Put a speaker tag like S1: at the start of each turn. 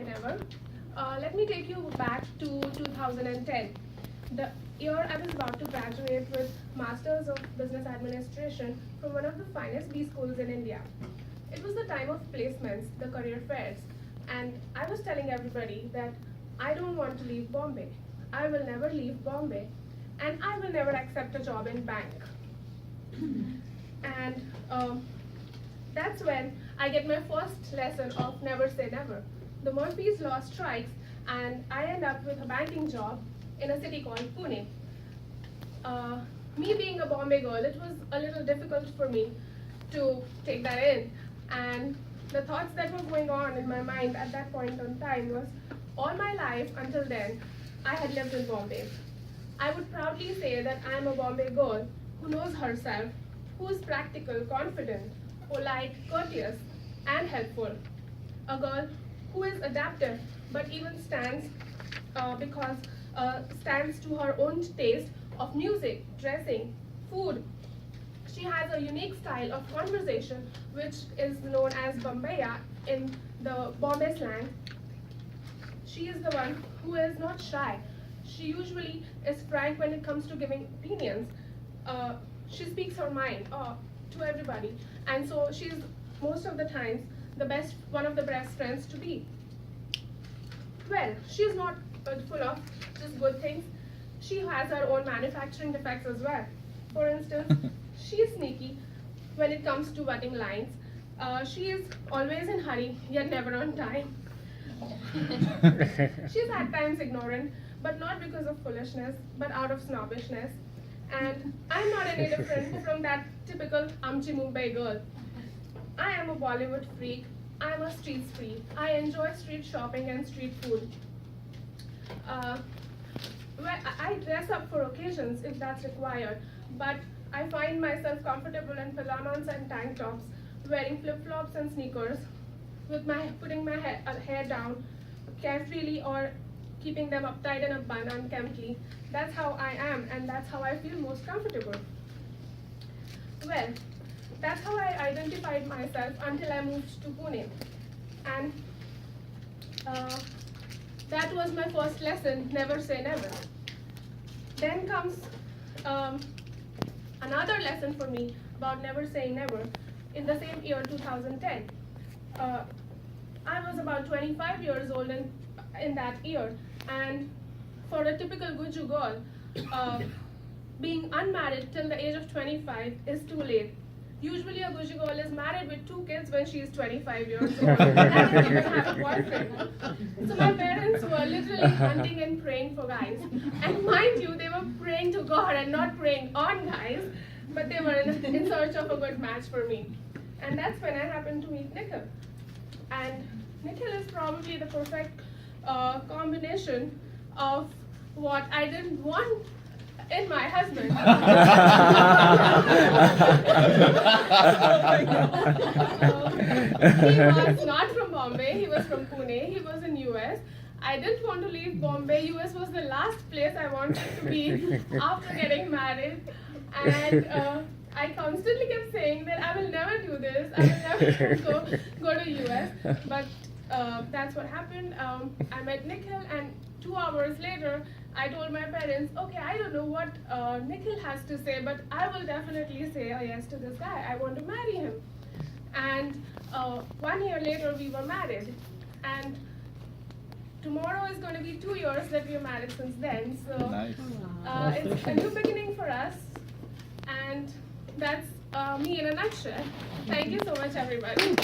S1: Never. Let me take you back to 2010. The year I was about to graduate with Masters of Business Administration from one of the finest B schools in India. It was the time of placements, the career fairs, and I was telling everybody that I don't want to leave Bombay. I will never leave Bombay, and I will never accept a job in bank. And that's when I get my first lesson of never say never. The Murphy's Law strikes, and I end up with a banking job in a city called Pune. Me being a Bombay girl, it was a little difficult for me to take that in. And the thoughts that were going on in my mind at that point in time was, all my life until then, I had lived in Bombay. I would proudly say that I am a Bombay girl who knows herself, who is practical, confident, polite, courteous, and helpful. A girl who is adaptive, but even stands to her own taste of music, dressing, food. She has a unique style of conversation, which is known as Bombaya in the Bombay slang. She is the one who is not shy. She usually is frank when it comes to giving opinions. She speaks her mind to everybody, and so she's most of the times one of the best friends to be. Well, she's not full of just good things. She has her own manufacturing defects as well. For instance, she's sneaky when it comes to butting lines. She is always in hurry, yet never on time. She's at times ignorant, but not because of foolishness, but out of snobbishness. And I'm not any different from that typical Amchi Mumbai girl. I am a Bollywood freak. I'm a street freak. I enjoy street shopping and street food. I dress up for occasions if that's required, but I find myself comfortable in pajamas and tank tops, wearing flip-flops and sneakers, putting my hair down carefreely or keeping them uptight in a bun unkempt. That's how I am, and that's how I feel most comfortable. Well, that's how I identified myself until I moved to Pune. And that was my first lesson, never say never. Then comes another lesson for me about never saying never in the same year, 2010. I was about 25 years old in that year, and for a typical Guju girl, being unmarried till the age of 25 is too late. Usually a Guju girl is married with 2 kids when she is 25 years old and doesn't even have a boyfriend. So my parents were literally hunting and praying for guys. And mind you, they were praying to God and not praying on guys, but they were in search of a good match for me. And that's when I happened to meet Nikhil. And Nikhil is probably the perfect combination of what I didn't want in my husband. He was not from Bombay, he was from Pune, he was in US. I didn't want to leave Bombay. US was the last place I wanted to be after getting married. And I constantly kept saying that I will never do this, I will never go to US. But that's what happened. I met Nikhil, and 2 hours later, I told my parents, okay, I don't know what Nikhil has to say, but I will definitely say a yes to this guy. I want to marry him. And 1 year later, we were married. And tomorrow is going to be 2 years that we are married since then. So
S2: Nice.
S1: It's a new beginning for us. And that's me in a nutshell. Thank you so much, everybody.